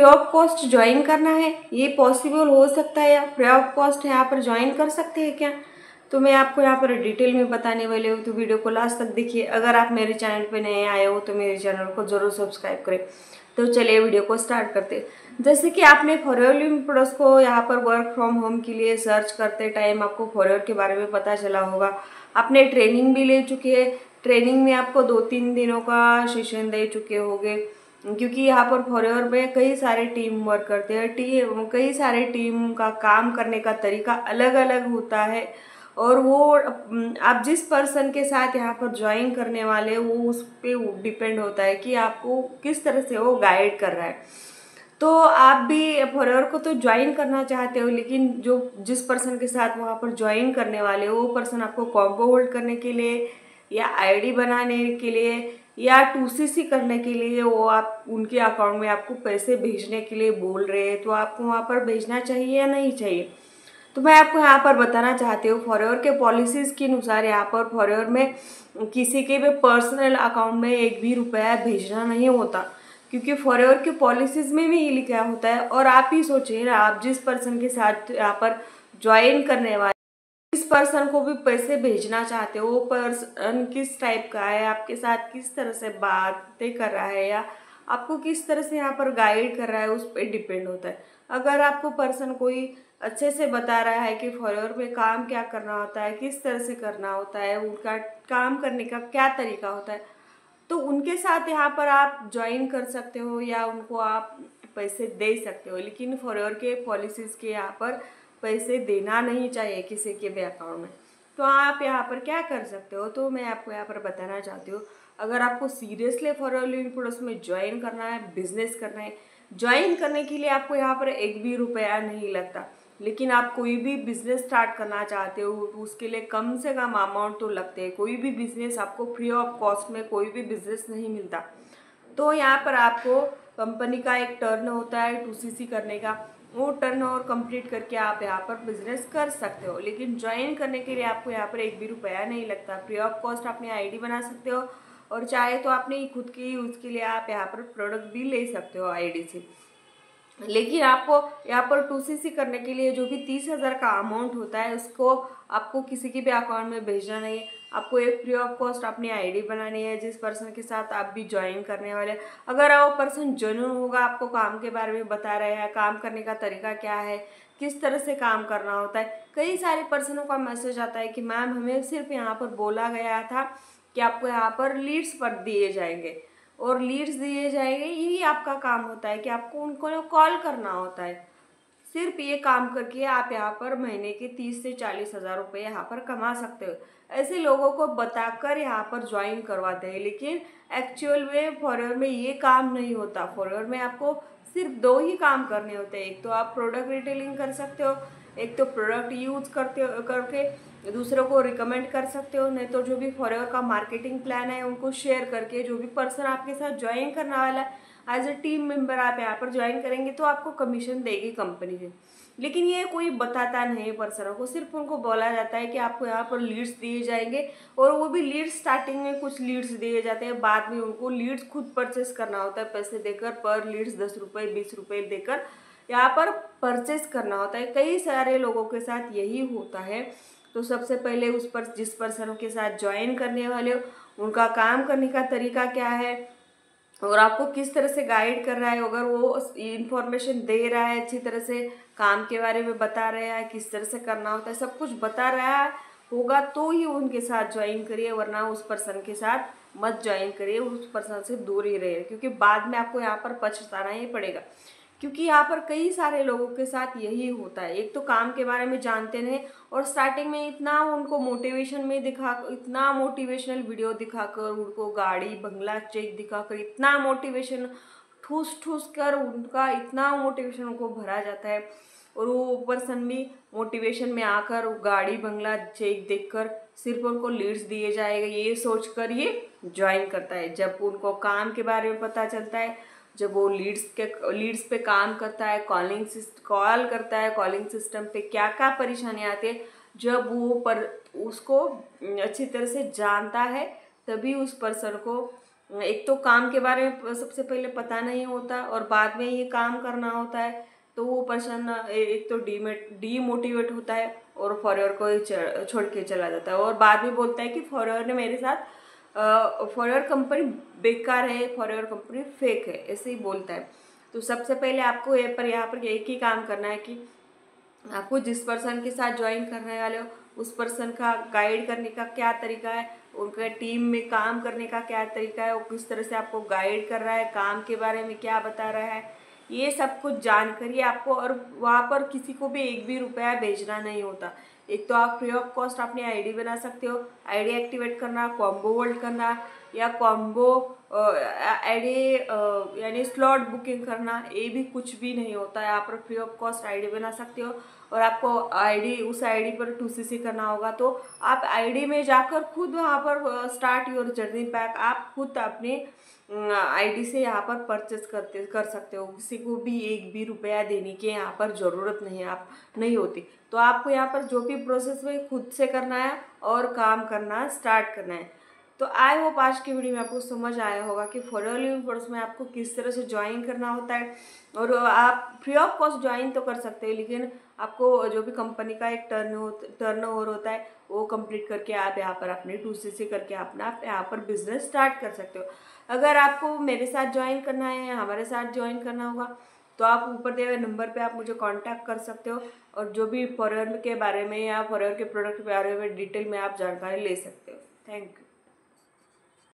Free of cost join करना है, ये पॉसिबल हो सकता है या फ्री ऑफ कॉस्ट यहाँ पर ज्वाइन कर सकते हैं क्या? तो मैं आपको यहाँ पर डिटेल में बताने वाली हूँ, तो वीडियो को लास्ट तक देखिए। अगर आप मेरे चैनल पे नए आए हो तो मेरे चैनल को ज़रूर सब्सक्राइब करें। तो चलिए वीडियो को स्टार्ट करते हैं। जैसे कि आपने फॉरएवर प्रोडक्ट्स को यहाँ पर वर्क फ्रॉम होम के लिए सर्च करते टाइम आपको फॉरएवर के बारे में पता चला होगा। आपने ट्रेनिंग भी ले चुकी है, ट्रेनिंग में आपको 2-3 दिनों का सेशन दे चुके होंगे, क्योंकि यहाँ पर फॉरएवर में कई सारे टीम वर्क करते हैं। कई सारे टीम का काम करने का तरीका अलग अलग होता है, और वो आप जिस पर्सन के साथ यहाँ पर ज्वाइन करने वाले वो उस पर डिपेंड होता है कि आपको किस तरह से वो गाइड कर रहा है। तो आप भी फॉरएवर को तो ज्वाइन करना चाहते हो, लेकिन जो जिस पर्सन के साथ वहाँ पर ज्वाइन करने वाले हो वो पर्सन आपको कॉम्बो होल्ड करने के लिए या आईडी बनाने के लिए या 2CC करने के लिए वो आप उनके अकाउंट में आपको पैसे भेजने के लिए बोल रहे हैं, तो आपको वहाँ पर भेजना चाहिए या नहीं चाहिए? तो मैं आपको यहाँ पर बताना चाहती हूँ, फॉरएवर के पॉलिसीज़ के अनुसार यहाँ पर फॉरएवर में किसी के भी पर्सनल अकाउंट में एक भी रुपया भेजना नहीं होता, क्योंकि फॉरएवर के पॉलिसीज़ में भी ये लिखा होता है। और आप ही सोचिए ना, आप जिस पर्सन के साथ यहाँ पर ज्वाइन करने वाले इस पर्सन को भी पैसे भेजना चाहते हो, वो पर्सन किस टाइप का है, आपके साथ किस तरह से बातें कर रहा है या आपको किस तरह से यहाँ पर गाइड कर रहा है, उस पर डिपेंड होता है। अगर आपको पर्सन कोई अच्छे से बता रहा है कि फॉरएवर में काम क्या करना होता है, किस तरह से करना होता है, उनका काम करने का क्या तरीका होता है, तो उनके साथ यहाँ पर आप ज्वाइन कर सकते हो या उनको आप पैसे दे सकते हो। लेकिन फॉरएवर के पॉलिसीज़ के यहाँ पर पैसे देना नहीं चाहिए किसी के भी अकाउंट में। तो आप यहाँ पर क्या कर सकते हो, तो मैं आपको यहाँ पर बताना चाहती हूँ। अगर आपको सीरियसली फॉरएवर प्रोडक्ट्स में ज्वाइन करना है, बिजनेस करना है, ज्वाइन करने के लिए आपको यहाँ पर एक भी रुपया नहीं लगता। लेकिन आप कोई भी बिजनेस स्टार्ट करना चाहते हो तो उसके लिए कम से कम अमाउंट तो लगते हैं। कोई भी बिजनेस आपको फ्री ऑफ कॉस्ट में कोई भी बिजनेस नहीं मिलता। तो यहाँ पर आपको कंपनी का एक टर्न होता है 2CC करने का, वो टर्न ओवर कंप्लीट करके आप यहाँ पर बिजनेस कर सकते हो। लेकिन ज्वाइन करने के लिए आपको यहाँ पर एक भी रुपया नहीं लगता। फ्री ऑफ कॉस्ट अपनी आईडी बना सकते हो, और चाहे तो अपने खुद की यूज़ के लिए आप यहाँ पर प्रोडक्ट भी ले सकते हो आईडी से। लेकिन आपको यहाँ पर 2CC करने के लिए जो भी 30,000 का अमाउंट होता है उसको आपको किसी के भी अकाउंट में भेजना नहीं है। आपको एक फ्री ऑफ कॉस्ट अपनी आईडी बनानी है जिस पर्सन के साथ आप भी ज्वाइन करने वाले। अगर वो पर्सन जेन्युइन होगा, आपको काम के बारे में बता रहे हैं, काम करने का तरीका क्या है, किस तरह से काम करना होता है। कई सारे पर्सनों का मैसेज आता है कि मैम हमें सिर्फ यहाँ पर बोला गया था कि आपको यहाँ पर लीड्स पर दिए जाएंगे और लीड्स दिए जाएंगे, यही आपका काम होता है कि आपको उनको कॉल करना होता है। सिर्फ ये काम करके आप यहाँ पर महीने के 30 से 40 हज़ार रुपये यहाँ पर कमा सकते हो। ऐसे लोगों को बताकर यहाँ पर ज्वाइन करवाते हैं, लेकिन एक्चुअल में फॉरएवर में ये काम नहीं होता। फॉरएवर में आपको सिर्फ 2 ही काम करने होते हैं। एक तो आप प्रोडक्ट रिटेलिंग कर सकते हो, एक तो प्रोडक्ट यूज करके दूसरों को रिकमेंड कर सकते हो, नहीं तो जो भी फॉरएवर का मार्केटिंग प्लान है उनको शेयर करके जो भी पर्सन आपके साथ ज्वाइन करने वाला है एज ए टीम मेंबर आप यहाँ पर ज्वाइन करेंगे तो आपको कमीशन देगी कंपनी से। लेकिन ये कोई बताता नहीं पर्सनों को, सिर्फ उनको बोला जाता है कि आपको यहाँ पर लीड्स दिए जाएंगे, और वो भी लीड्स स्टार्टिंग में कुछ लीड्स दिए जाते हैं, बाद में उनको लीड्स खुद परचेस करना होता है पैसे देकर। पर लीड्स 10 रुपये 20 रुपये देकर यहाँ पर परचेस करना होता है। कई सारे लोगों के साथ यही होता है। तो सबसे पहले उस पर जिस पर्सन के साथ ज्वाइन करने वाले हो उनका काम करने का तरीका क्या है और आपको किस तरह से गाइड कर रहा है, अगर वो इंफॉर्मेशन दे रहा है अच्छी तरह से, काम के बारे में बता रहा है, किस तरह से करना होता है, सब कुछ बता रहा होगा तो ही उनके साथ ज्वाइन करिए, वरना उस पर्सन के साथ मत ज्वाइन करिए। उस पर्सन से दूर ही रहिए, क्योंकि बाद में आपको यहाँ पर पछताना ही पड़ेगा। क्योंकि यहाँ पर कई सारे लोगों के साथ यही होता है। एक तो काम के बारे में जानते नहीं, और स्टार्टिंग में इतना उनको मोटिवेशन में इतना मोटिवेशनल वीडियो दिखाकर, उनको गाड़ी बंगला चेक दिखाकर, इतना मोटिवेशन ठूस ठूस कर उनका इतना मोटिवेशन उनको भरा जाता है, और वो पर्सन भी मोटिवेशन में आकर गाड़ी बंगला चेक देखकर सिर्फ उनको लीड्स दिए जाएगा ये सोचकर ये ज्वाइन करता है। जब उनको काम के बारे में पता चलता है, जब वो लीड्स पे काम करता है, कॉल करता है, कॉलिंग सिस्टम पे क्या क्या परेशानी आती है, जब वो उसको अच्छी तरह से जानता है, तभी उस पर्सन को एक तो काम के बारे में सबसे पहले पता नहीं होता और बाद में ये काम करना होता है, तो वो पर्सन एक तो डीमोटिवेट होता है और फॉरएवर को ही छोड़ के चला जाता है और बाद में बोलता है कि फॉरएवर ने मेरे साथ फॉरएवर कंपनी बेकार है, फॉरएवर कंपनी फेक है, ऐसे ही बोलता है। तो सबसे पहले आपको यहाँ पर एक ही काम करना है कि आपको जिस पर्सन के साथ ज्वाइन करने वाले हो उस पर्सन का गाइड करने का क्या तरीका है, उनका टीम में काम करने का क्या तरीका है, वो किस तरह से आपको गाइड कर रहा है, काम के बारे में क्या बता रहा है, ये सब कुछ जानकारी आपको। और वहाँ पर किसी को भी एक भी रुपया भेजना नहीं होता। एक तो आप फ्री ऑफ कॉस्ट अपनी आईडी बना सकते हो, आईडी एक्टिवेट करना, कॉम्बो वर्ल्ड करना या कॉम्बो आईडी यानी स्लॉट बुकिंग करना, ये भी कुछ भी नहीं होता है। यहाँ पर फ्री ऑफ कॉस्ट आईडी बना सकते हो और आपको आईडी उस आईडी पर 2CC करना होगा तो आप आईडी में जाकर खुद वहाँ पर स्टार्ट योर जर्नी पैक आप खुद अपने आईडी से यहाँ पर परचेस कर सकते हो। किसी को भी एक भी रुपया देने की यहाँ पर ज़रूरत नहीं होती। तो आपको यहाँ पर जो भी प्रोसेस है खुद से करना है और काम करना स्टार्ट करना है। तो आई होप आज की वीडियो में आपको समझ आया होगा कि फॉरएवर लिविंग कोर्स में आपको किस तरह से ज्वाइन करना होता है। और आप फ्री ऑफ कॉस्ट ज्वाइन तो कर सकते हैं, लेकिन आपको जो भी कंपनी का एक टर्नओवर होता है वो कंप्लीट करके आप यहाँ पर अपने 2CC करके अपना यहाँ पर बिजनेस स्टार्ट कर सकते हो। अगर आपको मेरे साथ ज्वाइन करना है या हमारे साथ ज्वाइन करना होगा तो आप ऊपर दिए हुए नंबर पे आप मुझे कांटेक्ट कर सकते हो और जो भी फॉरएवर के बारे में या फॉरएवर के प्रोडक्ट के बारे में डिटेल में आप जानकारी ले सकते हो। Thank you.